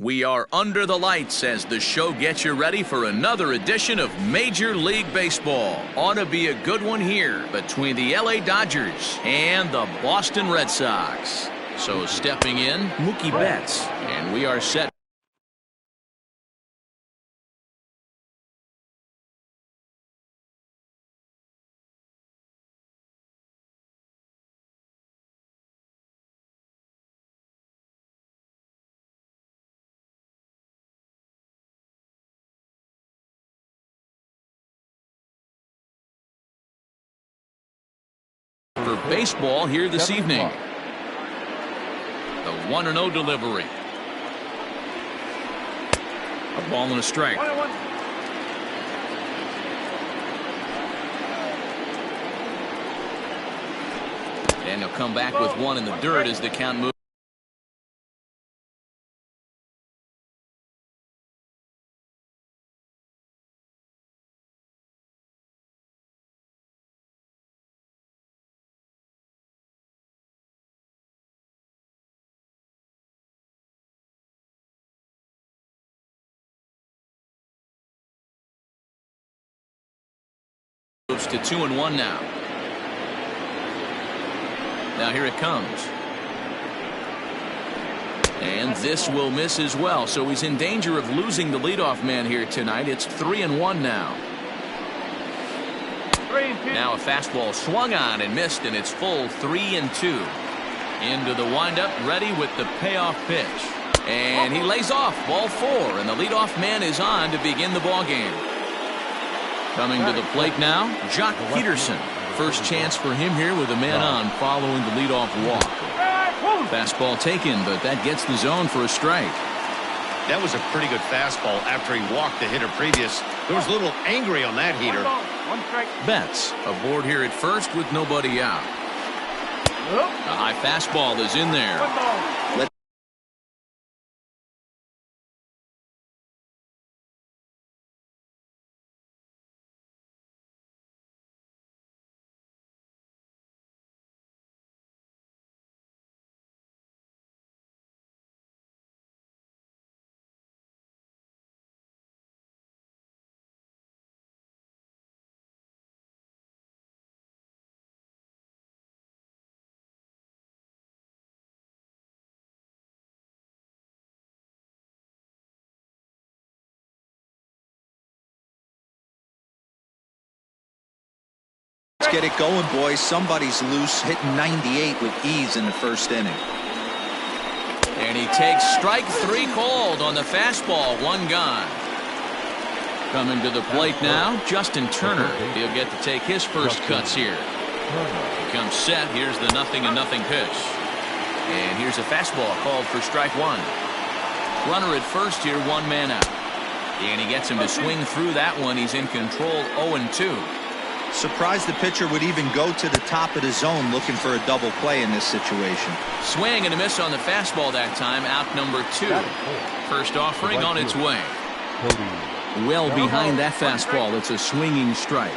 We are under the lights as the show gets you ready for another edition of Major League Baseball. Ought to be a good one here between the LA Dodgers and the Boston Red Sox. So stepping in, Mookie Betts, and we are set. For baseball here this evening. The 1-0 delivery. A ball and a strike. And he'll come back with one in the dirt as the count moves. To 2-1 now. Now here it comes. And this will miss as well, so he's in danger of losing the leadoff man here tonight. It's 3-1 now. Now a fastball swung on and missed, and it's full 3-2. Into the windup, ready with the payoff pitch. And he lays off, ball 4, and the leadoff man is on to begin the ball game. Coming to the plate now, Jock Peterson. First chance for him here with a man on following the leadoff walk. Fastball taken, but that gets the zone for a strike. That was a pretty good fastball after he walked the hitter previous. There was a little angry on that heater. Betts aboard here at first with nobody out. A high fastball is in there. Let's get it going, boys. Somebody's loose, hitting 98 with ease in the first inning. And he takes strike 3 called on the fastball, 1 gone. Coming to the plate now, Justin Turner. He'll get to take his first cuts here. He comes set. Here's the 0-0 pitch. And here's a fastball called for strike 1. Runner at first here, 1 man out. And he gets him to swing through that one. He's in control, 0-2. Surprised the pitcher would even go to the top of the zone looking for a double play in this situation. Swing and a miss on the fastball that time, out number 2. First offering on its way. Well behind that fastball. It's a swinging strike.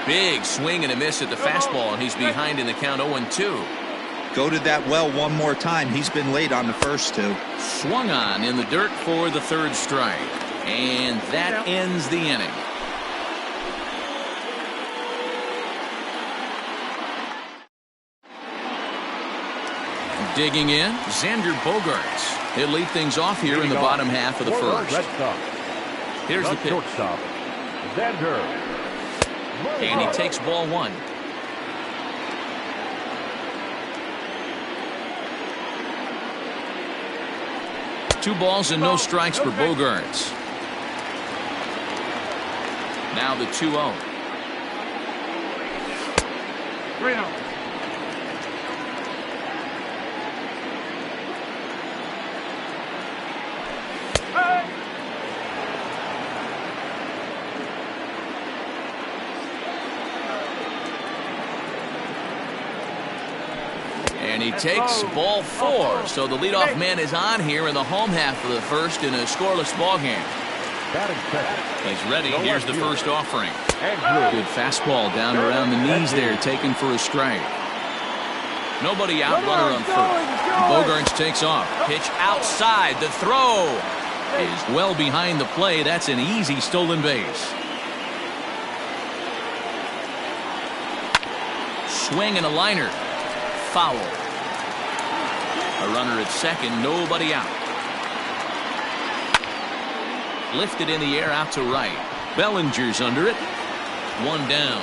Big swing and a miss at the fastball, and he's behind in the count, 0-2. Go to that well one more time. He's been late on the first 2. Swung on in the dirt for the 3rd strike. And that ends the inning. Digging in, Xander Bogaerts. He'll lead things off here in the bottom half of the first. Here's the pitch. And he takes ball 1. Two balls and no strikes for Bogaerts. Now the 2-0. And he takes ball 4. So the leadoff man is on here in the home half of the first in a scoreless ball game. He's ready. Here's the first offering. Good fastball down around the knees there, taken for a strike. Nobody out, runner on first. Bogarts takes off. Pitch outside. The throw is well behind the play. That's an easy stolen base. Swing and a liner. Foul. A runner at second, nobody out. Lifted in the air out to right. Bellinger's under it. One down.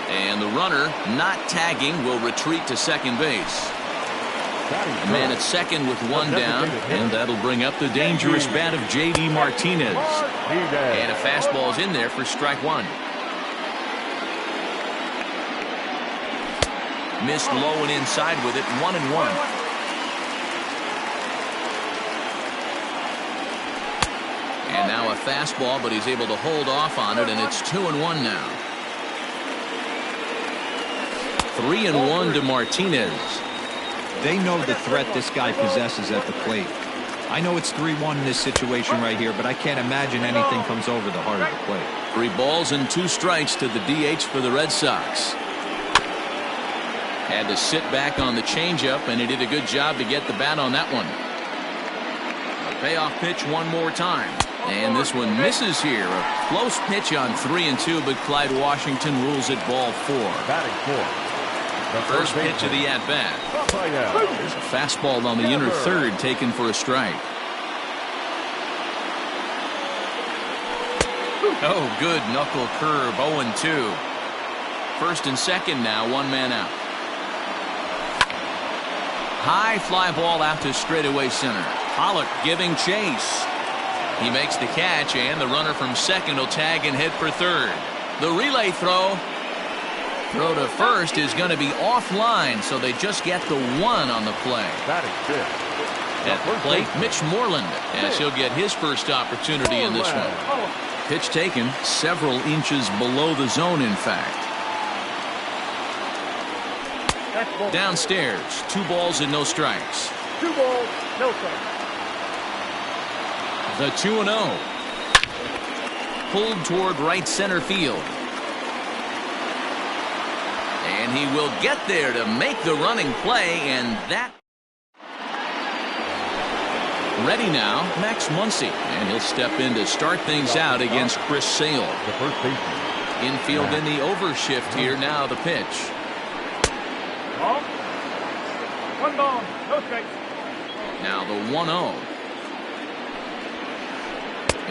And the runner, not tagging, will retreat to second base. A man at second with one down, and that'll bring up the dangerous bat of J.D. Martinez. And a fastball's in there for strike one. Missed low and inside with it, 1-1. And now a fastball, but he's able to hold off on it, and it's 2-1 now. 3-1 to Martinez. They know the threat this guy possesses at the plate. I know it's 3-1 in this situation right here, but I can't imagine anything comes over the heart of the plate. 3 balls and 2 strikes to the DH for the Red Sox. Had to sit back on the changeup, and he did a good job to get the bat on that one. A payoff pitch one more time. And this one misses here. A close pitch on 3-2, but Clyde Washington rules it ball 4. The first pitch of the at-bat. There's a fastball on the inner third taken for a strike. Oh, good knuckle curve, 0-2. First and second now, 1 man out. High fly ball out to straightaway center. Pollock giving chase. He makes the catch, and the runner from second will tag and head for third. The relay throw. Throw to first is going to be offline, so they just get the 1 on the play. At the plate, Mitch Moreland, as he'll get his first opportunity in this one. Pitch taken several inches below the zone, in fact. Downstairs, 2 balls and no strikes. 2 balls, no strikes. The 2-0. Pulled toward right center field. And he will get there to make the running play, and that. Ready now, Max Muncy, and he'll step in to start things out against Chris Sale. Infield in the overshift here. Now the pitch. 1 ball, no strikes. Now the 1-0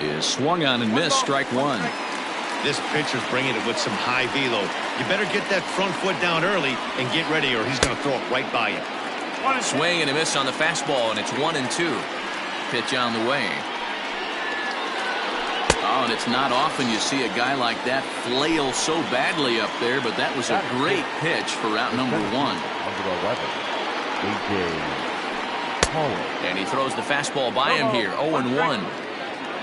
is swung on and missed, strike 1. This pitcher's bringing it with some high velo. You better get that front foot down early and get ready, or he's going to throw it right by you. Swing and a miss on the fastball, and it's 1-2. Pitch on the way. Oh, and it's not often you see a guy like that flail so badly up there, but that was a great pitch for route number 1. And he throws the fastball by him here, 0-1.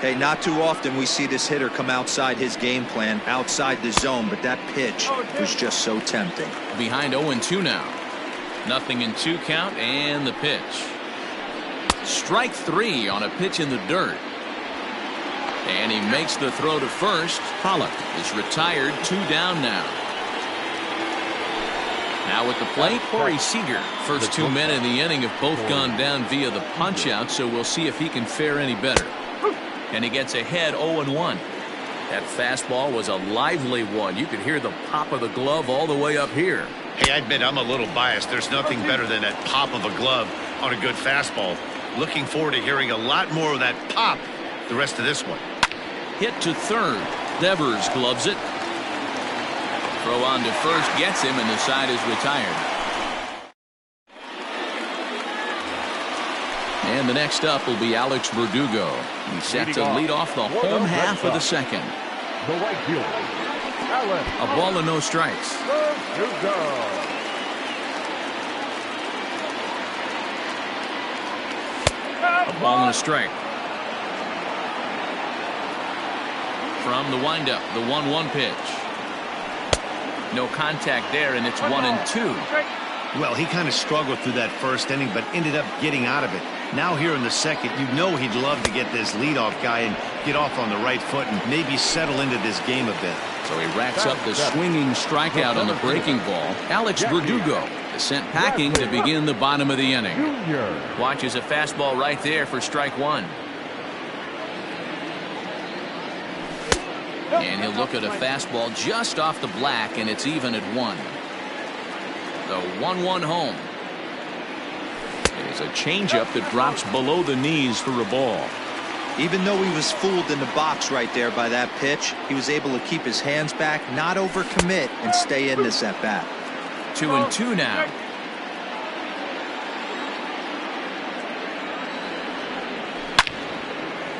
Hey, not too often we see this hitter come outside his game plan, outside the zone, but that pitch was just so tempting. Behind 0-2 now. Nothing in 2 count, and the pitch. Strike 3 on a pitch in the dirt. And he makes the throw to first. Pollock is retired, 2 down now. Now at the plate, Corey Seager. First 2 men in the inning have both gone down via the punch-out, so we'll see if he can fare any better. And he gets ahead 0-1. That fastball was a lively one. You could hear the pop of the glove all the way up here. Hey, I admit I'm a little biased. There's nothing better than that pop of a glove on a good fastball. Looking forward to hearing a lot more of that pop the rest of this one. Hit to third. Devers gloves it. Throw on to first gets him, and the side is retired. And the next up will be Alex Verdugo. He's set to lead off the home half of the second. The right fielder, A ball and no strikes. Verdugo. A ball and a strike. From the windup, the 1-1 pitch. No contact there, and it's 1-2. Well, he kind of struggled through that first inning, but ended up getting out of it. Now here in the second, you know he'd love to get this leadoff guy and get off on the right foot and maybe settle into this game a bit. So he racks up the swinging strikeout on the breaking ball. Alex Verdugo. Sent packing to begin the bottom of the inning. Junior. Watches a fastball right there for strike one. And he'll look at a fastball just off the black, and it's even at 1. The 1-1 home. It is a changeup that drops below the knees for a ball. Even though he was fooled in the box right there by that pitch, he was able to keep his hands back, not overcommit, and stay in this at bat. 2-2 now.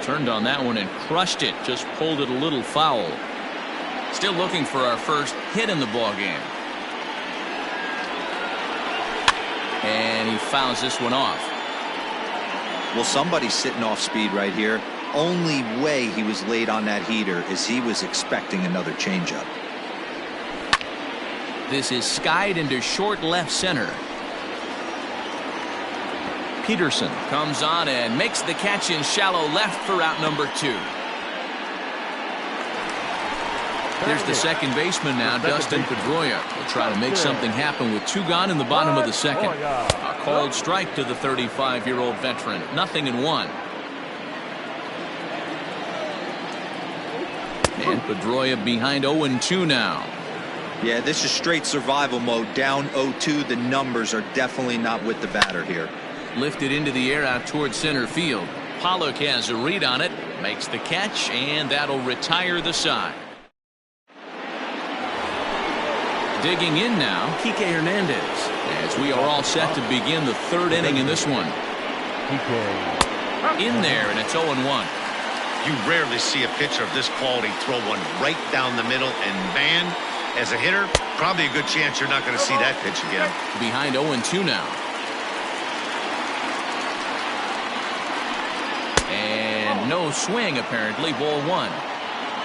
Turned on that one and crushed it. Just pulled it a little foul. Still looking for our first hit in the ball game. And he fouls this one off. Well, somebody's sitting off speed right here. Only way he was late on that heater is he was expecting another changeup. This is skied into short left center. Peterson comes on and makes the catch in shallow left for out number 2. Here's the second baseman now, Dustin Pedroia. Will try to make something happen with 2 gone in the bottom of the second. A called strike to the 35-year-old veteran. 0-1. And Pedroia behind 0-2 now. Yeah, this is straight survival mode. Down 0-2. The numbers are definitely not with the batter here. Lifted into the air out towards center field. Pollock has a read on it. Makes the catch, and that'll retire the side. Digging in now, Kike Hernandez, as we are all set to begin the 3rd inning in this one. In there, and it's 0-1. You rarely see a pitcher of this quality throw one right down the middle, and man, as a hitter, probably a good chance you're not going to see that pitch again. Behind 0-2 now. And no swing, apparently. Ball 1.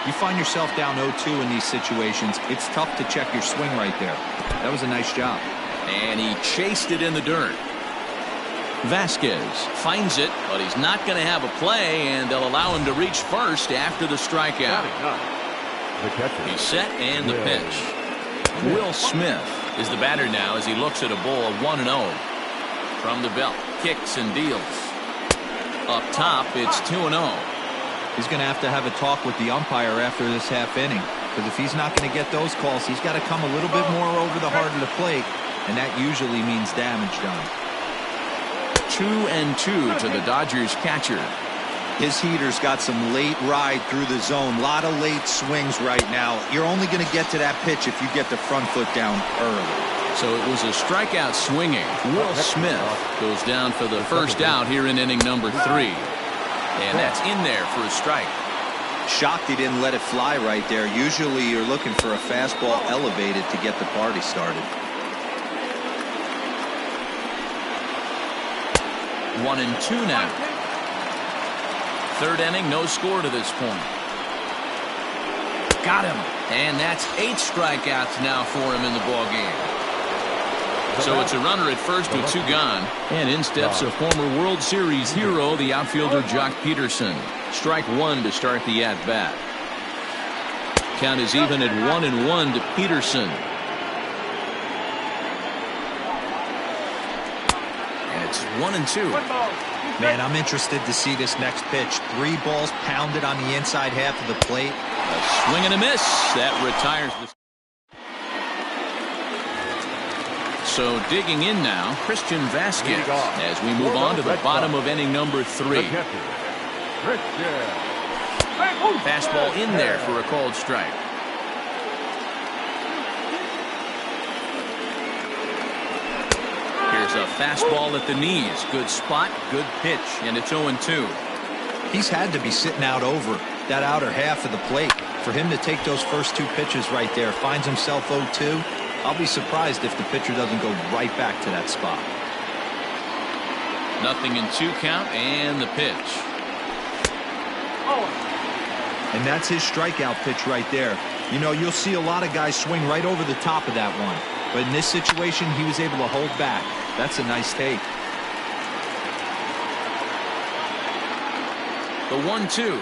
You find yourself down 0-2 in these situations, it's tough to check your swing right there. That was a nice job. And he chased it in the dirt. Vasquez finds it, but he's not going to have a play, and they'll allow him to reach first after the strikeout. He's set, and the pitch. Will Smith is the batter now as he looks at a ball 1-0. From the belt, kicks and deals. Up top, it's 2-0. He's going to have a talk with the umpire after this half inning, because if he's not going to get those calls, he's got to come a little bit more over the heart of the plate, and that usually means damage done. 2-2 to the Dodgers catcher. His heater's got some late ride through the zone. A lot of late swings right now. You're only going to get to that pitch if you get the front foot down early. So it was a strikeout swinging. Will Smith goes down for the first out here in inning number 3. And that's in there for a strike. Shocked he didn't let it fly right there. Usually you're looking for a fastball elevated to get the party started. 1-2 now. 3rd inning, no score to this point. Got him. And that's 8 strikeouts now for him in the ball game. So it's a runner at first with 2 gone. And in steps a former World Series hero, the outfielder Jock Peterson. Strike 1 to start the at-bat. Count is even at 1-1 to Peterson. And it's 1-2. Man, I'm interested to see this next pitch. 3 balls pounded on the inside half of the plate. A swing and a miss. That retires the... So digging in now, Christian Vasquez, as we move on to the bottom of inning number 3. Fastball in there for a called strike. Here's a fastball at the knees. Good spot, good pitch, and it's 0-2. He's had to be sitting out over that outer half of the plate. For him to take those first 2 pitches right there, finds himself 0-2. I'll be surprised if the pitcher doesn't go right back to that spot. 0-2 count, and the pitch. And that's his strikeout pitch right there. You know, you'll see a lot of guys swing right over the top of that one. But in this situation, he was able to hold back. That's a nice take. The 1-2.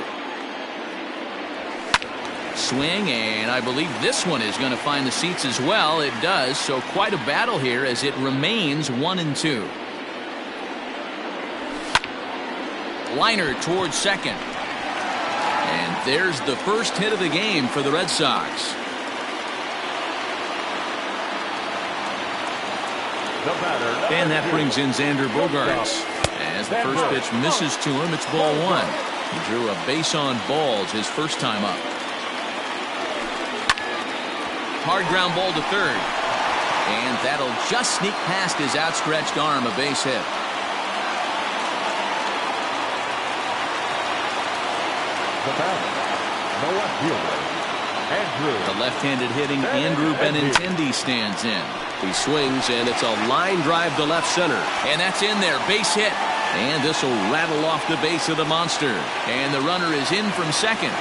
Swing, and I believe this one is going to find the seats as well. It does, so quite a battle here as it remains 1-2. Liner towards second. And there's the first hit of the game for the Red Sox. And that brings in Xander Bogaerts. As the first pitch misses to him, it's ball one. He drew a base on balls his first time up. Hard ground ball to third. And that'll just sneak past his outstretched arm, a base hit. The left-handed hitting Andrew Benintendi stands in. He swings, and it's a line drive to left center. And that's in there, base hit. And this will rattle off the base of the monster. And the runner is in from second.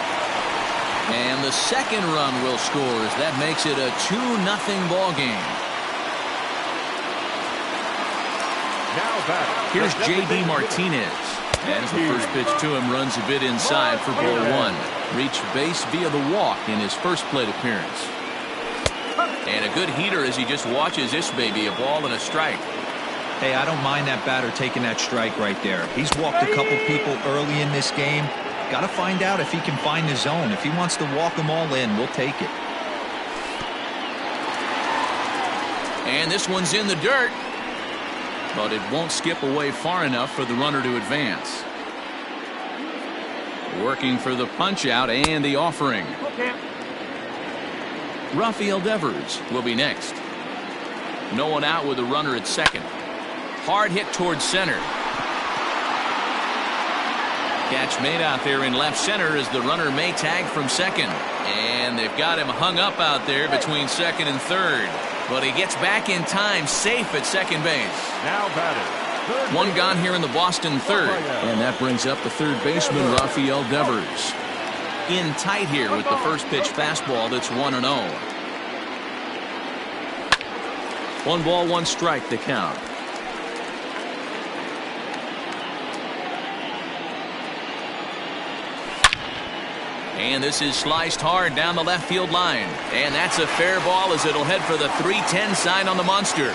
And the second run will score as that makes it a 2-0 ball game. Here's J.D. Martinez. As the first pitch to him runs a bit inside for ball one. Reached base via the walk in his first plate appearance. And a good heater as he just watches this baby, a ball and a strike. Hey, I don't mind that batter taking that strike right there. He's walked a couple people early in this game. Got to find out if he can find the zone. If he wants to walk them all in, we'll take it. And this one's in the dirt. But it won't skip away far enough for the runner to advance. Working for the punch out and the offering. Rafael Devers will be next. No one out with a runner at second. Hard hit towards center. Catch made out there in left center as the runner may tag from second. And they've got him hung up out there between second and third. But he gets back in time, safe at second base. Now batted. One gone here in the Boston third. And that brings up the third baseman, Rafael Devers. In tight here with the first pitch fastball that's 1-0. 1 ball, 1 strike to count. And this is sliced hard down the left field line. And that's a fair ball as it'll head for the 3-10 sign on the monster.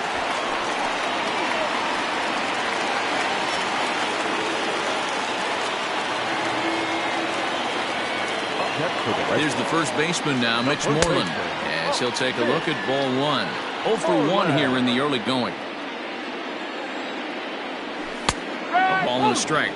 Here's the first baseman now, Mitch Moreland, as he'll take a look at ball one. 0 for 1 here in the early going. A ball and a strike.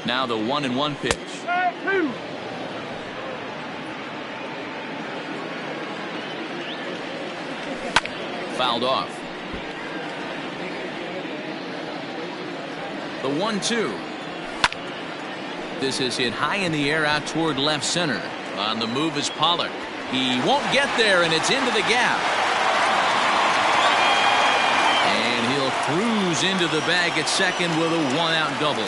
Now the 1-1 pitch. Fouled off. The 1-2. This is hit high in the air out toward left center. On the move is Pollock. He won't get there, and it's into the gap. And he'll cruise into the bag at second with a 1-out double.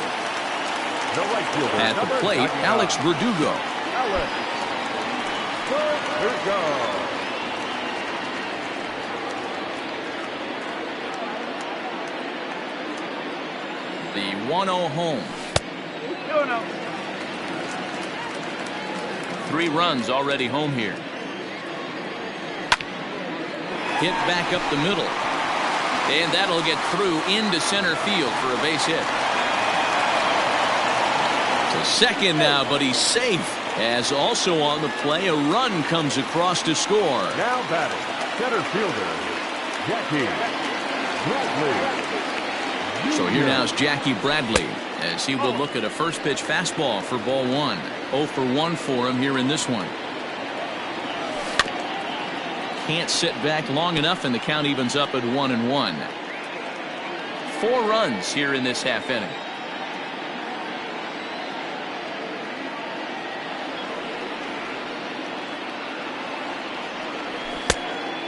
At the plate, Alex Verdugo. The 1-0 home. 3 runs already home here. Hit back up the middle. And that'll get through into center field for a base hit. To second now, but he's safe. As also on the play, a run comes across to score. Now batting, center fielder, Jackie Bradley. So here now is Jackie Bradley as he will look at a first pitch fastball for ball one. 0 for 1 for him here in this one. Can't sit back long enough, and the count evens up at 1-1. 4 runs here in this half inning.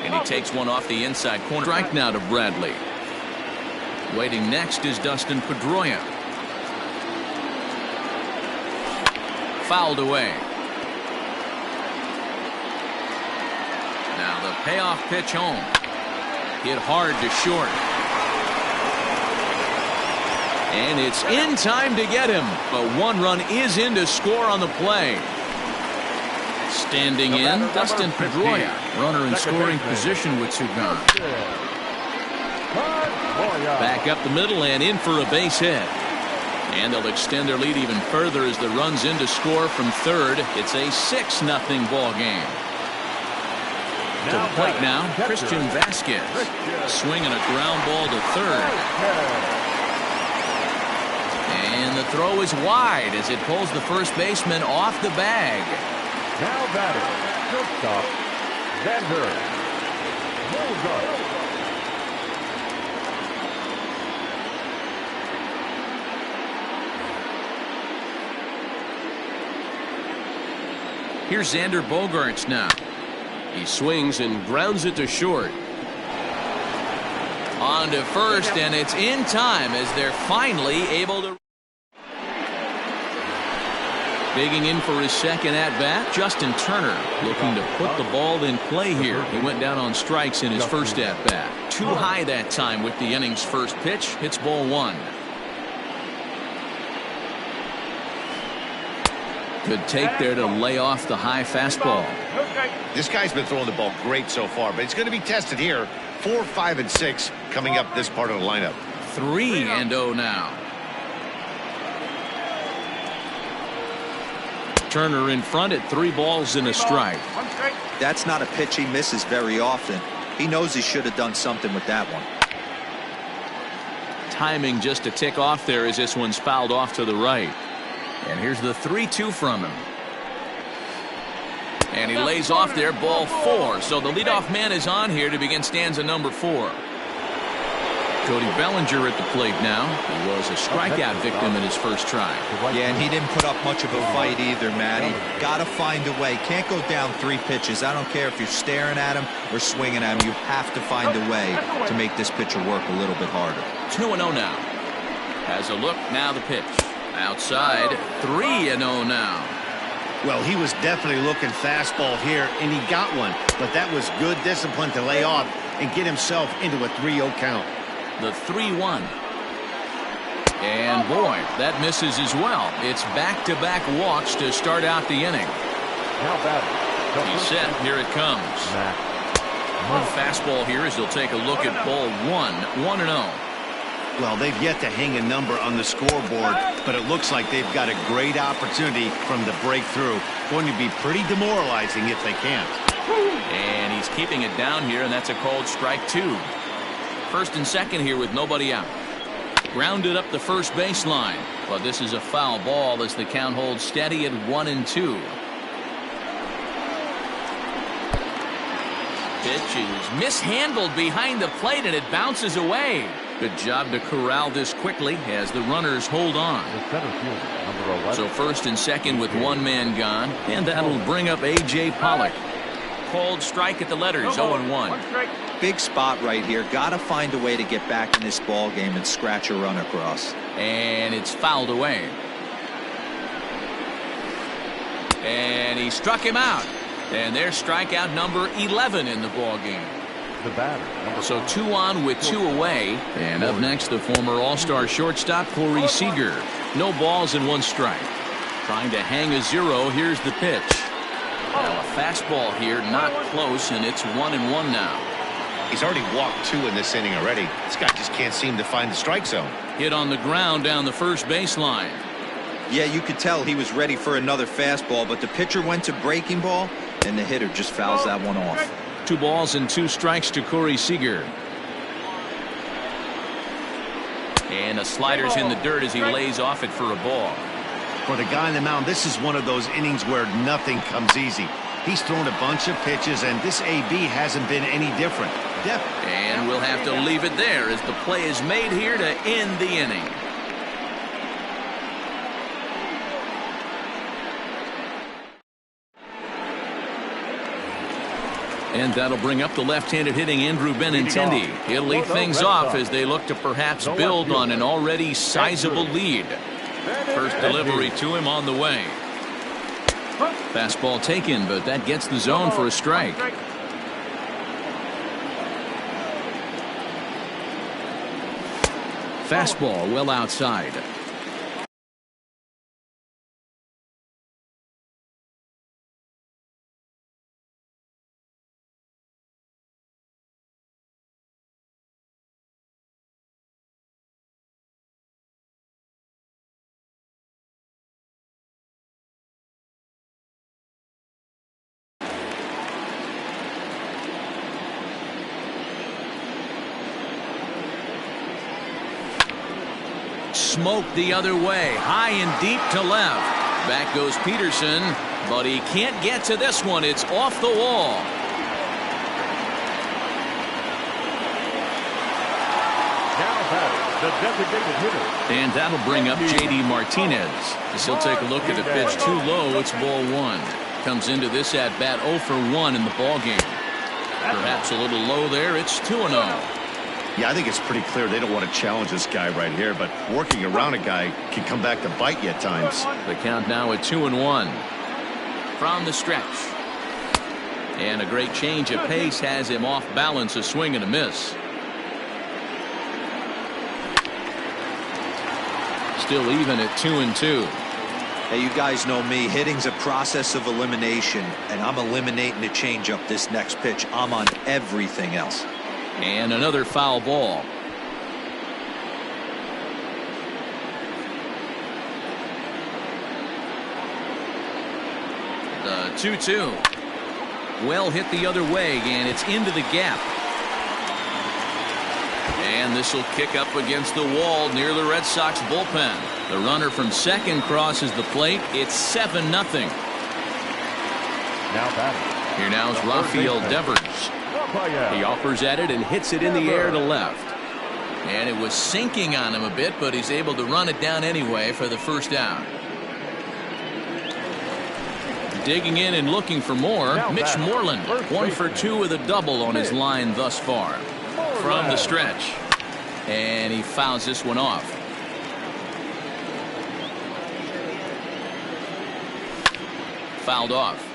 And he takes one off the inside corner. Strike now to Bradley. Waiting next is Dustin Pedroia. fouled away. Now the payoff pitch home. Hit hard to short. And it's in time to get him. But one run is in to score on the play. Standing in, Dustin Pedroia. Runner in scoring position with two gone. Back up the middle and in for a base hit. And they'll extend their lead even further as the run's in to score from third. It's a 6-0 ball game. To the plate now, Christian Vasquez. Swinging a ground ball to third. And the throw is wide as it pulls the first baseman off the bag. Now batting, shortstop, Xander Bogaerts. Here's Xander Bogaerts now. He swings and grounds it to short. On to first, and it's in time as they're finally able to. Digging in for his second at-bat, Justin Turner looking to put the ball in play here. He went down on strikes in his first at-bat. Too high that time with the inning's first pitch. Hits ball one. Good take there to lay off the high fastball. This guy's been throwing the ball great so far, but it's going to be tested here. 4, 5, and 6 coming up this part of the lineup. 3-0 now. Turner in front at 3 balls and a strike. That's not a pitch he misses very often. He knows he should have done something with that one. Timing just a tick off there as this one's fouled off to the right. And here's the 3-2 from him. And he lays off there, ball 4. So the leadoff man is on here to begin stanza number 4. Cody Bellinger at the plate now. He was a strikeout victim in his first try. Yeah, and he didn't put up much of a fight either, Matty. Got to find a way. Can't go down 3 pitches. I don't care if you're staring at him or swinging at him. You have to find a way to make this pitcher work a little bit harder. 2-0 now. Has a look, now the pitch. Outside, 3-0 now. Well, he was definitely looking fastball here, and he got one. But that was good discipline to lay off and get himself into a 3-0 count. The 3-1. And boy, that misses as well. It's back-to-back walks to start out the inning. Now batting. He's set. Here it comes. One fastball here as he'll take a look at ball 1. 1-0. Well, they've yet to hang a number on the scoreboard, but it looks like they've got a great opportunity from the breakthrough. Going to be pretty demoralizing if they can't. And he's keeping it down here, and that's a called strike 2. First and second here with nobody out. Grounded up the first baseline, but this is a foul ball as the count holds steady at 1-2. Pitch is mishandled behind the plate, and it bounces away. Good job to corral this quickly as the runners hold on. So first and second with one man gone, and that'll bring up A.J. Pollock. Called strike at the letters, 0-1. Big spot right here. Got to find a way to get back in this ball game and scratch a run across. And it's fouled away. And he struck him out. And there's strikeout number 11 in the ball game. The batter. So 2 on with 2 away. And up next, the former All-Star shortstop, Corey Seager. No balls and 1 strike. Trying to hang a 0. Here's the pitch. Now a fastball here, not close, and it's 1-1 now. He's already walked 2 in this inning already. This guy just can't seem to find the strike zone. Hit on the ground down the first baseline. Yeah, you could tell he was ready for another fastball, but the pitcher went to breaking ball, and the hitter just fouls that one off. 2 balls and 2 strikes to Corey Seager. And a slider's in the dirt as he lays off it for a ball. For the guy on the mound, this is one of those innings where nothing comes easy. He's thrown a bunch of pitches, and this AB hasn't been any different. And we'll have to leave it there as the play is made here to end the inning. And that'll bring up the left-handed hitting Andrew Benintendi. He'll lead things off as they look to perhaps build on an already sizable lead. First delivery to him on the way. Fastball taken, but that gets the zone for a strike. Fastball well outside. Smoke the other way, high and deep to left. Back goes Peterson, but he can't get to this one. It's off the wall. Now batting, the designated hitter. And that'll bring up J.D. Martinez. As he'll take a look at the pitch too low. It's ball one. Comes into this at bat 0 for 1 in the ball game. Perhaps a little low there. It's 2-0. Yeah, I think it's pretty clear they don't want to challenge this guy right here, but working around a guy can come back to bite you at times. The count now at 2-1 from the stretch. And a great change of pace has him off balance, a swing and a miss. Still even at 2-2. Hey, you guys know me. Hitting's a process of elimination, and I'm eliminating the changeup this next pitch. I'm on everything else. And another foul ball. The 2-2. Well hit the other way, and it's into the gap. And this will kick up against the wall near the Red Sox bullpen. The runner from second crosses the plate. It's 7-0. Now batting. Here now is Rafael Devers. He offers at it and hits it in the air to left. And it was sinking on him a bit, but he's able to run it down anyway for the first out. Digging in and looking for more, Mitch Moreland. 1 for 2 with a double on his line thus far. From the stretch. And he fouls this one off. Fouled off.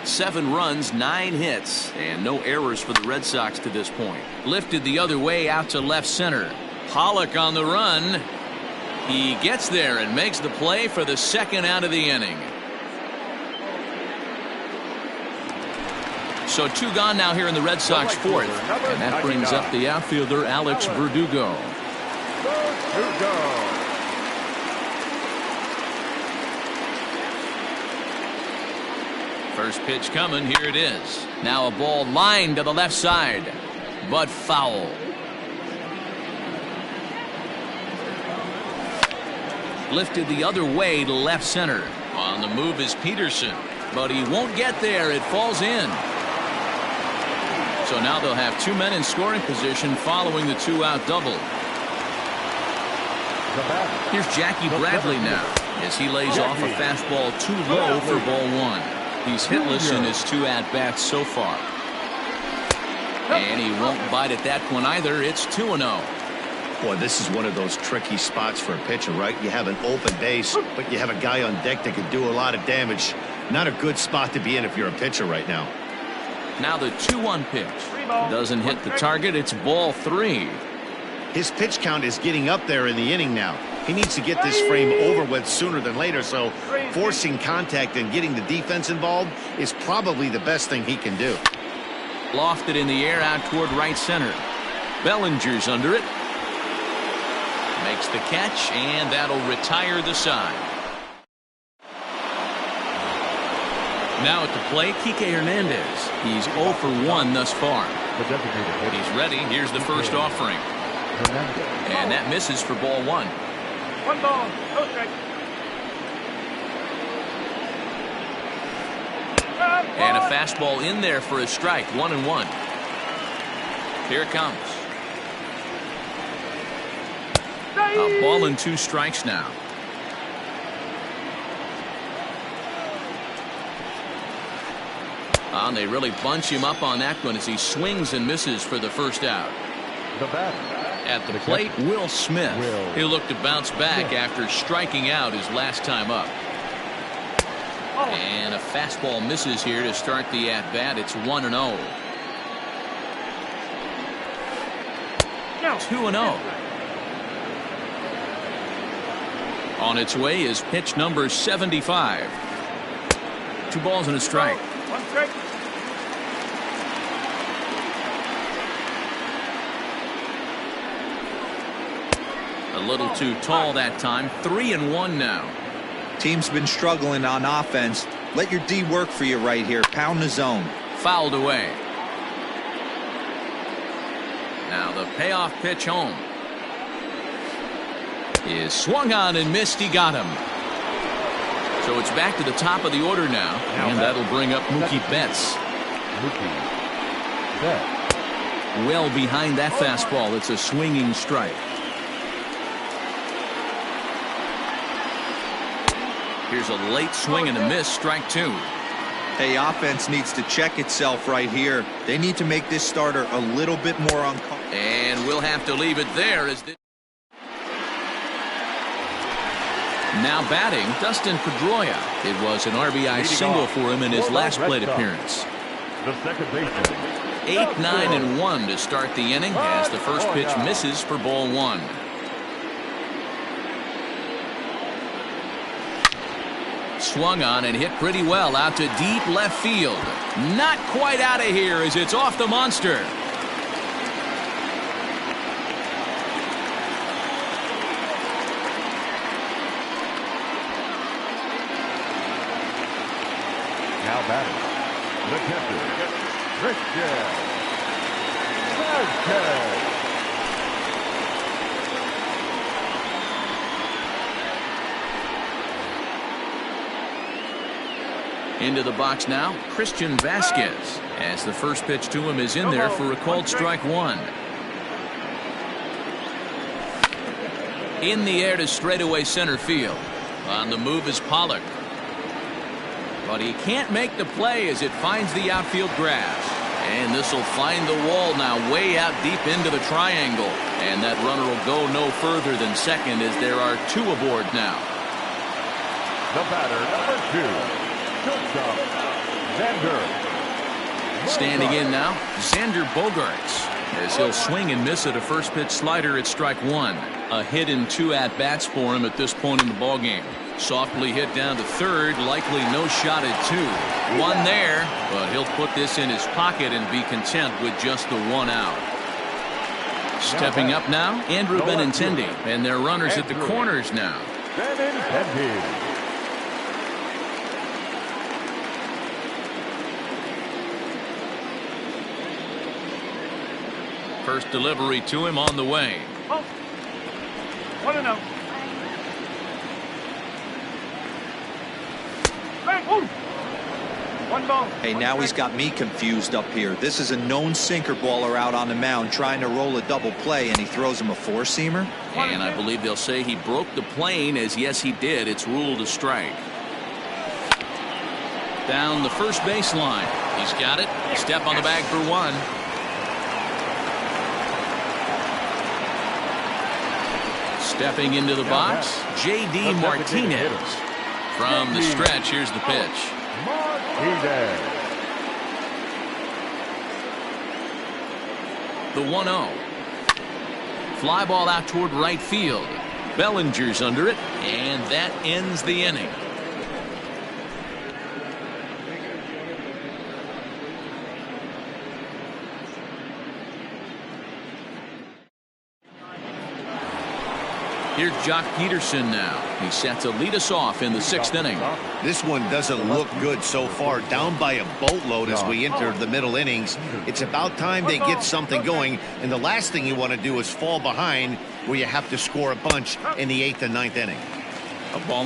7 runs, 9 hits, and no errors for the Red Sox to this point. Lifted the other way out to left center. Pollock on the run. He gets there and makes the play for the second out of the inning. So 2 gone now here in the Red Sox fourth. And that brings up the outfielder, Alex Verdugo. First pitch coming. Here it is. Now a ball lined to the left side, but foul. Lifted the other way to left center. On the move is Peterson, but he won't get there. It falls in. So now they'll have 2 men in scoring position following the 2-out double. Here's Jackie Bradley now as he lays off a fastball too low for ball 1. He's hitless in his 2 at-bats so far. And he won't bite at that one either. It's 2-0. Boy, this is one of those tricky spots for a pitcher, right? You have an open base, but you have a guy on deck that could do a lot of damage. Not a good spot to be in if you're a pitcher right now. Now the 2-1 pitch. Doesn't hit the target. It's ball 3. His pitch count is getting up there in the inning now. He needs to get this frame over with sooner than later, so forcing contact and getting the defense involved is probably the best thing he can do. Lofted in the air out toward right center. Bellinger's under it. Makes the catch, and that'll retire the side. Now at the plate, Kike Hernandez. He's 0 for 1 thus far. He's ready. Here's the first offering. And that misses for ball 1. 1 ball, no strike. And a fastball in there for a strike. 1-1. Here it comes. A ball and 2 strikes now. And they really bunch him up on that one as he swings and misses for the first out. The bat. At the plate, Will Smith. He'll look to bounce back after striking out his last time up. And a fastball misses here to start the at-bat. It's 1-0. 2-0. On its way is pitch number 75. 2 balls and a strike. A little too tall that time. 3-1 now. Team's been struggling on offense. Let your D work for you right here. Pound the zone. Fouled away. Now the payoff pitch home is swung on and missed. He got him. So it's back to the top of the order now, and that'll bring up Mookie Betts. Well behind that fastball. It's a swinging strike. Here's a late swing and a miss. Strike 2. Hey, offense needs to check itself right here. They need to make this starter a little bit more uncomfortable. And we'll have to leave it there as this. Now batting, Dustin Pedroia. It was an RBI single for him in his last plate appearance. The second baseman. 8, 9, and 1 to start the inning as the first pitch misses for ball 1. Swung on and hit pretty well out to deep left field. Not quite out of here as it's off the monster. Now batting, the catcher, Christian Vasquez. Into the box now, Christian Vasquez, as the first pitch to him is in there for a called strike 1. In the air to straightaway center field. On the move is Pollock. But he can't make the play as it finds the outfield grass. And this will find the wall now way out deep into the triangle. And that runner will go no further than second as there are 2 aboard now. The batter, number 2. Standing in now, Xander Bogaerts, as he'll swing and miss at a first pitch slider at strike 1. A hit in 2 at-bats for him at this point in the ballgame. Softly hit down to third, likely no shot at 2. 1 there, but he'll put this in his pocket and be content with just the 1 out. Stepping up now, Andrew Benintendi, and their runners at the corners now. Benintendi. First delivery to him on the way. Oh. 1-0. One ball. Hey, now he's got me confused up here. This is a known sinker baller out on the mound trying to roll a double play, and he throws him a 4-seamer. And I believe they'll say he broke the plane, as yes he did. It's ruled a strike. Down the first baseline. He's got it. Step on the bag for 1. Stepping into the box, J.D. Martinez. From the stretch, here's the pitch. The 1-0. Fly ball out toward right field. Bellinger's under it, and that ends the inning. Here's Jock Peterson now. He's set to lead us off in the 6th inning. This one doesn't look good so far. Down by a boatload as we enter the middle innings. It's about time they get something going. And the last thing you want to do is fall behind where you have to score a bunch in the 8th and 9th inning. A ball.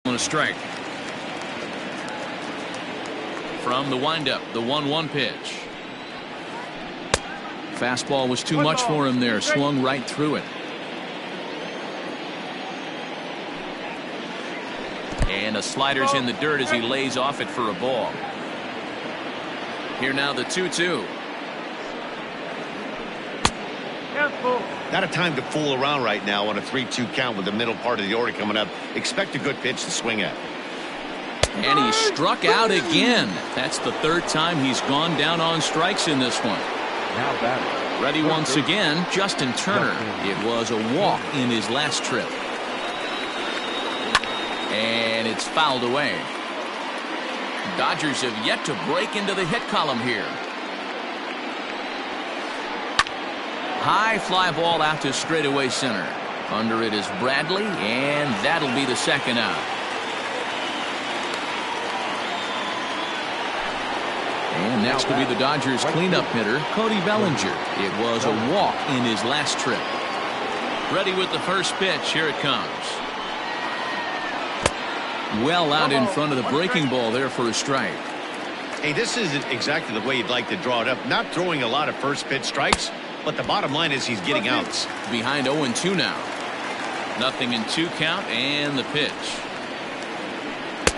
A strike. From the windup, the 1-1 pitch. Fastball was too much for him there. Swung right through it. And a slider's in the dirt as he lays off it for a ball. Here now the 2-2. Not a time to fool around right now on a 3-2 count with the middle part of the order coming up. Expect a good pitch to swing at. And he struck out again. That's the third time he's gone down on strikes in this one. Ready once again, Justin Turner. It was a walk in his last trip. And it's fouled away. Dodgers have yet to break into the hit column here. High fly ball out to straightaway center. Under it is Bradley, and that'll be the second out. And next will be the Dodgers cleanup hitter, Cody Bellinger. It was a walk in his last trip. Ready with the first pitch. Here it comes. Well out in front of the breaking ball there for a strike. Hey, this isn't exactly the way you'd like to draw it up. Not throwing a lot of first pitch strikes, but the bottom line is he's getting outs. Behind 0-2 now. 0-2 count and the pitch.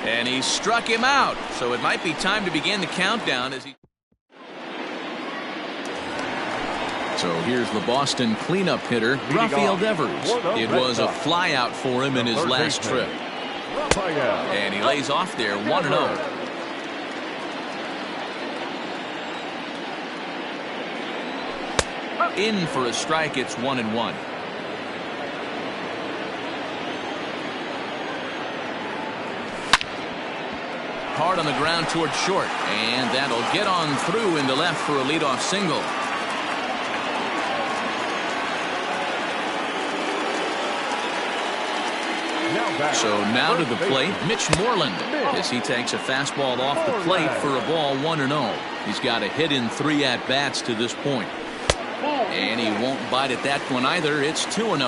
And he struck him out. So it might be time to begin the countdown as he. So here's the Boston cleanup hitter, Rafael Devers. It was a fly out for him in his last trip. And he lays off there 1-0. In for a strike, it's 1-1. Hard on the ground towards short, and that'll get on through into left for a leadoff single. So now to the plate, Mitch Moreland, as he takes a fastball off the plate for a ball 1-0. He's got a hit in 3 at-bats to this point. And he won't bite at that one either. It's 2-0.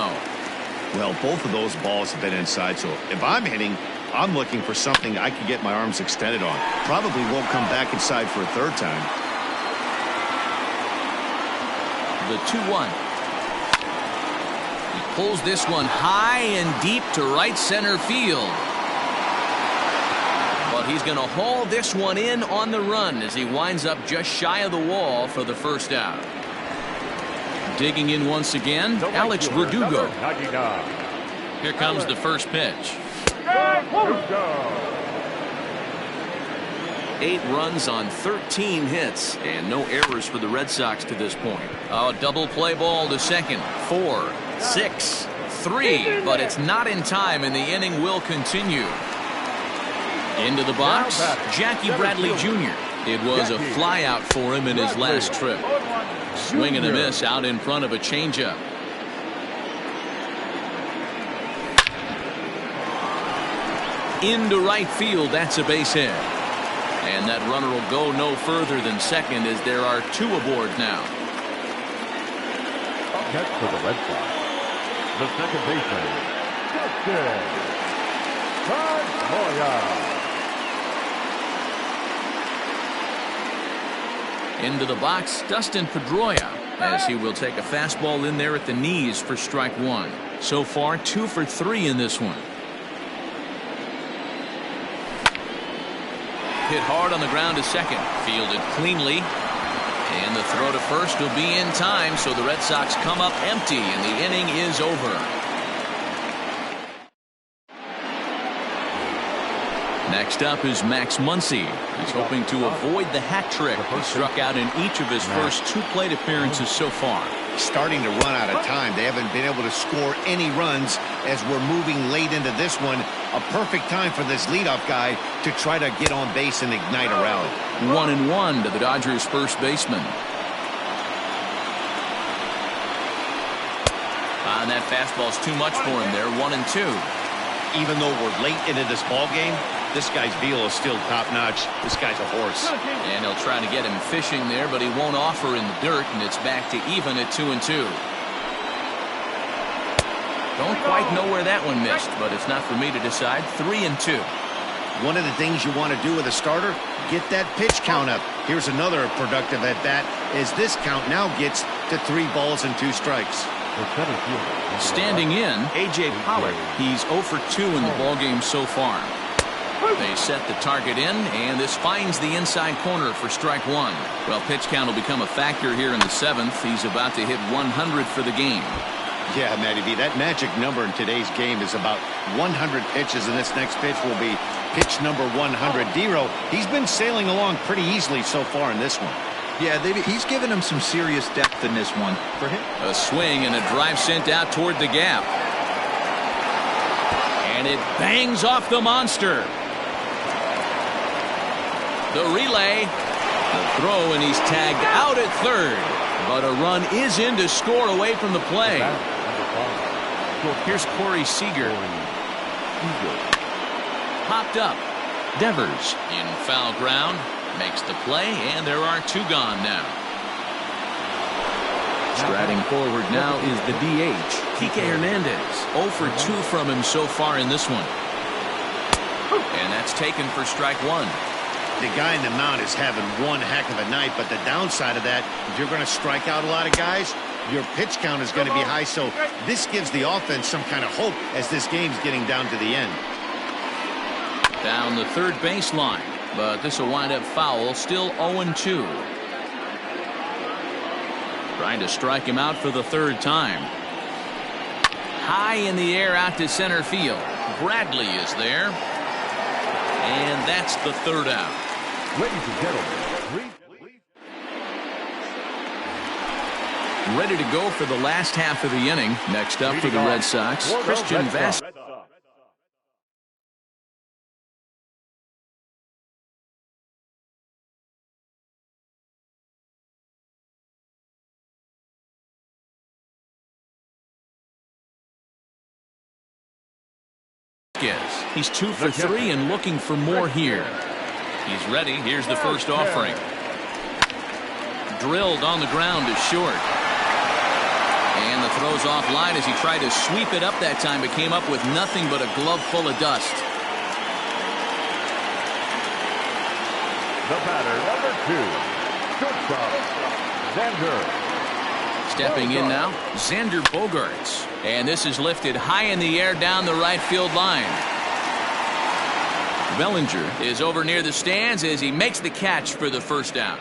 Well, both of those balls have been inside, so if I'm hitting, I'm looking for something I can get my arms extended on. Probably won't come back inside for a third time. The 2-1. He pulls this one high and deep to right center field. But he's going to haul this one in on the run as he winds up just shy of the wall for the first out. Digging in once again, Alex Verdugo. Here comes the first pitch. 8 runs on 13 hits and no errors for the Red Sox to this point. A double play ball to second. 4, 6, 3, but it's not in time and the inning will continue. Into the box, Jackie Bradley Jr. It was a fly out for him in his last trip. Swing and a miss out in front of a changeup. Into right field, that's a base hit. And that runner will go no further than second as there are 2 aboard now. Catch for the Red Sox. The second baseman, Justin Pedroia. Into the box, Dustin Pedroia, as he will take a fastball in there at the knees for strike 1. So far, 2 for 3 in this one. Hit hard on the ground to second. Fielded cleanly. And the throw to first will be in time, so the Red Sox come up empty, and the inning is over. Next up is Max Muncy. He's hoping to avoid the hat trick. He struck out in each of his first 2 plate appearances so far. Starting to run out of time. They haven't been able to score any runs as we're moving late into this one. A perfect time for this leadoff guy to try to get on base and ignite a rally. 1-1 to the Dodgers first baseman. And that fastball's too much for him there. 1-2. Even though we're late into this ball game, this guy's feel is still top-notch. This guy's a horse. And he'll try to get him fishing there, but he won't offer in the dirt, and it's back to even at 2-2. Don't quite know where that one missed, but it's not for me to decide. 3-2. One of the things you want to do with a starter, get that pitch count up. Here's another productive at-bat as this count now gets to 3 balls and 2 strikes. Standing in, A.J. Pollard. He's 0 for 2 in the ballgame so far. They set the target in, and this finds the inside corner for strike one. Well, pitch count will become a factor here in the seventh. He's about to hit 100 for the game. Yeah, Matty B, that magic number in today's game is about 100 pitches, and this next pitch will be pitch number 100. Dero, he's been sailing along pretty easily so far in this one. Yeah, he's given him some serious depth in this one. For him, a swing and a drive sent out toward the gap. And it bangs off the monster. The relay. The throw, and he's tagged out at third. But a run is in to score away from the play. Here's Corey Seager. Popped up. Devers in foul ground. Makes the play, and there are two gone now. Striding forward now is the DH, Kike Hernandez. 0 for 2 from him so far in this one. And that's taken for strike one. The guy in the mound is having one heck of a night, but the downside of that, if you're going to strike out a lot of guys, your pitch count is going to be high, so this gives the offense some kind of hope as this game's getting down to the end. Down the third baseline, but this will wind up foul, still 0-2. Trying to strike him out for the third time. High in the air out to center field. Bradley is there. And that's the third out. Ladies and gentlemen, ready to go for the last half of the inning. Next up for the Red Sox, Christian Vasquez. He's 2 for 3 and looking for more here. He's ready. Here's the first offering. Drilled on the ground to short. And the throw's offline as he tried to sweep it up that time, but came up with nothing but a glove full of dust. the batter, number 2, shortstop, Xander. Stepping in now, Xander Bogaerts. And this is lifted high in the air down the right field line. Bellinger is over near the stands as he makes the catch for the first down.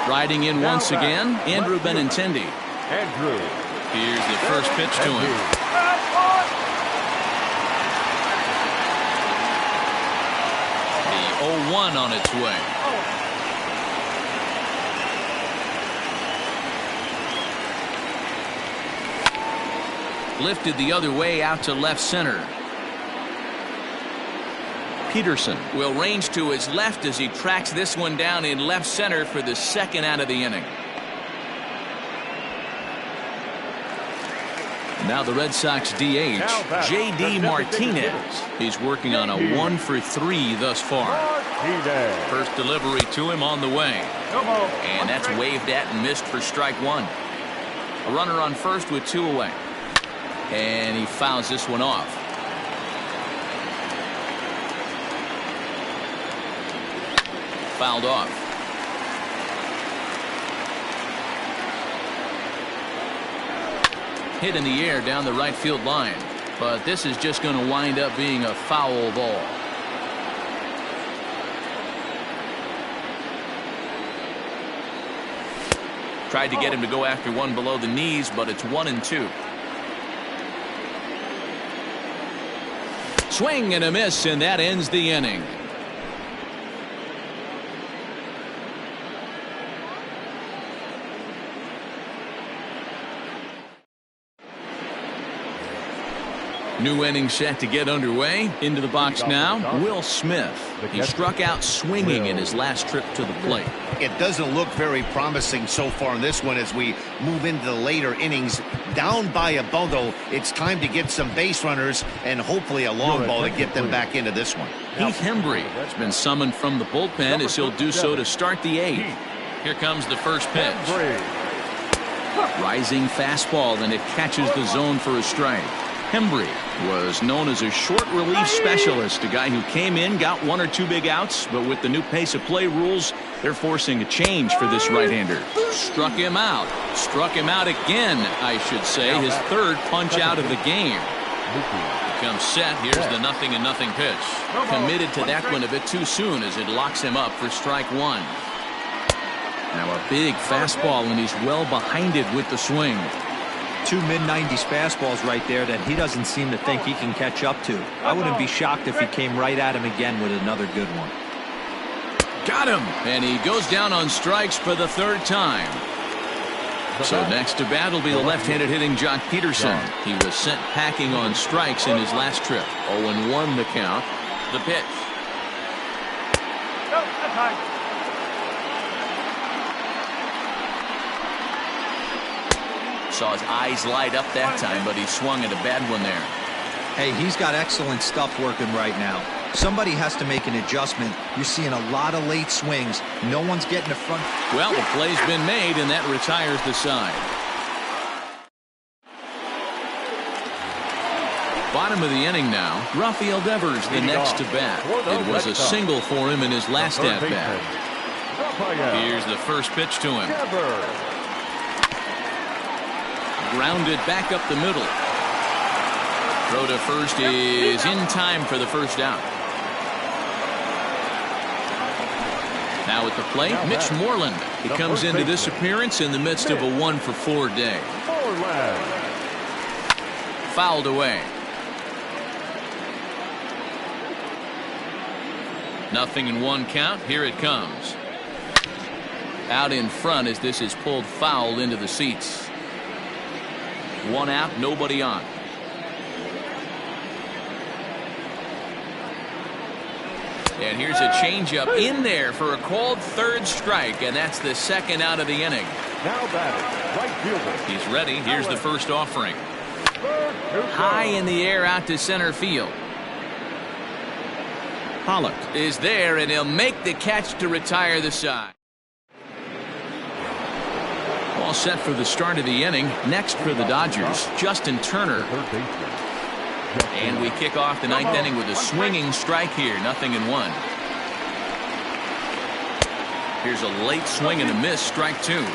Striding in once again, Andrew Benintendi. Andrew. Here's the first pitch to him. The 0-1 on its way. Lifted the other way out to left center. Peterson will range to his left as he tracks this one down in left center for the second out of the inning. Now the Red Sox DH, J.D. Martinez. He's working on a 1 for 3 thus far. First delivery to him on the way. And that's waved at and missed for strike one. A runner on first with 2 away. And he fouls this one off. Fouled off. Hit in the air down the right field line. But this is just going to wind up being a foul ball. Tried to get him to go after one below the knees, but it's 1-2. Swing and a miss, and that ends the inning. New inning set to get underway. Into the box now, Will Smith. He struck out swinging in his last trip to the plate. It doesn't look very promising so far in this one as we move into the later innings. Down by a bundle, it's time to get some base runners and hopefully a long ball to get them back into this one. Heath Hembry has been summoned from the bullpen as he'll do so to start the 8th. Here comes the first pitch. Rising fastball, and it catches the zone for a strike. Hembry was known as a short relief specialist, a guy who came in, got 1 or 2 big outs, but with the new pace of play rules, they're forcing a change for this right-hander. Struck him out again, I should say, his 3rd punch out of the game. comes set. Here's the 0-0 pitch. Committed to that one a bit too soon as it locks him up for strike one. Now a big fastball, and he's well behind it with the swing. Two mid-90s fastballs right there that he doesn't seem to think he can catch up to. I wouldn't be shocked if he came right at him again with another good one. Got him! And he goes down on strikes for the third time. So next to bat will be the left-handed hitting Jock Peterson. He was sent packing on strikes in his last trip. 0-1 the count. The pitch. No, that's high. Saw his eyes light up that time, but he swung at a bad one there. Hey, he's got excellent stuff working right now. Somebody has to make an adjustment. You're seeing a lot of late swings. No one's getting the front. Well, the play's been made, and that retires the side. Bottom of the inning now. Rafael Devers the next to bat. It was a single for him in his last at-bat. Here's the first pitch to him. Grounded back up the middle. Throw to first is in time for the first out. Now at the plate, Mitch Moreland. He comes into this appearance in the midst of a 1-for-4 day. Fouled away. 0-1 count. Here it comes. Out in front as this is pulled foul into the seats. One out, nobody on. And here's a changeup in there for a called third strike, and that's the second out of the inning. Now batting, right fielder. He's ready. Here's the first offering. High in the air out to center field. Pollock is there, and he'll make the catch to retire the side. All set for the start of the inning. Next for the Dodgers, Justin Turner. And we kick off the ninth inning with a swinging strike here. 0-1. Here's a late swing and a miss. Strike two.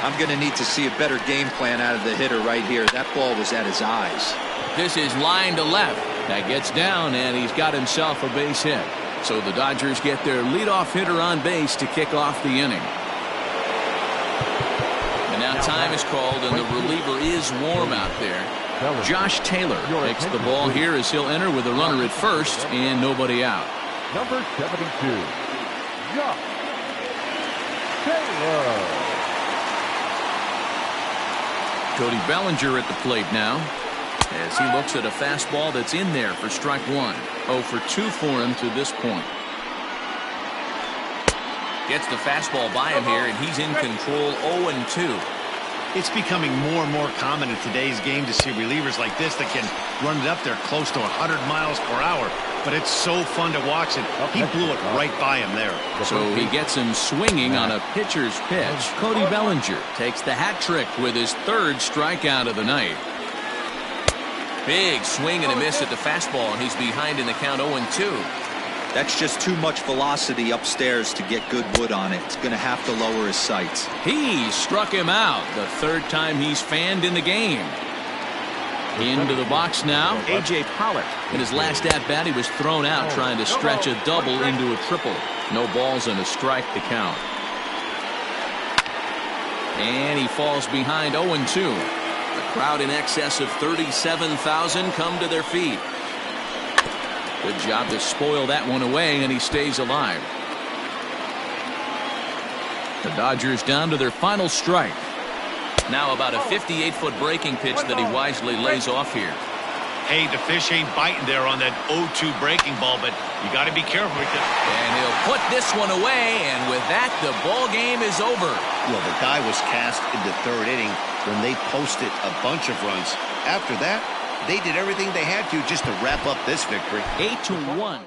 I'm going to need to see a better game plan out of the hitter right here. That ball was at his eyes. This is line to left. That gets down, and he's got himself a base hit. So the Dodgers get their leadoff hitter on base to kick off the inning. And now time is called, and the reliever is warm out there. Josh Taylor takes the ball here as he'll enter with a runner at first and nobody out. Number 72, Josh Taylor. Cody Bellinger at the plate now as he looks at a fastball that's in there for strike one. 0 for 2 for him to this point. Gets the fastball by him here, and he's in control. 0-2. It's becoming more and more common in today's game to see relievers like this that can run it up there close to 100 miles per hour. But it's so fun to watch it. He blew it right by him there. So he gets him swinging on a pitcher's pitch. Cody Bellinger takes the hat trick with his third strikeout of the night. Big swing and a miss at the fastball, and he's behind in the count. 0-2. That's just too much velocity upstairs to get good wood on it. It's going to have to lower his sights. He struck him out. The third time he's fanned in the game. Into the box now, A.J. Pollock. In his last at-bat, he was thrown out trying to stretch a double into a triple. No balls and a strike to count. And he falls behind. 0-2. The crowd in excess of 37,000 come to their feet. Good job to spoil that one away, and he stays alive. The Dodgers down to their final strike. Now about a 58-foot breaking pitch that he wisely lays off here. Hey, the fish ain't biting there on that 0-2 breaking ball, but you got to be careful. And he'll put this one away, and with that, the ball game is over. Well, the die was cast in the third inning when they posted a bunch of runs. After that, they did everything they had to just to wrap up this victory. 8-1.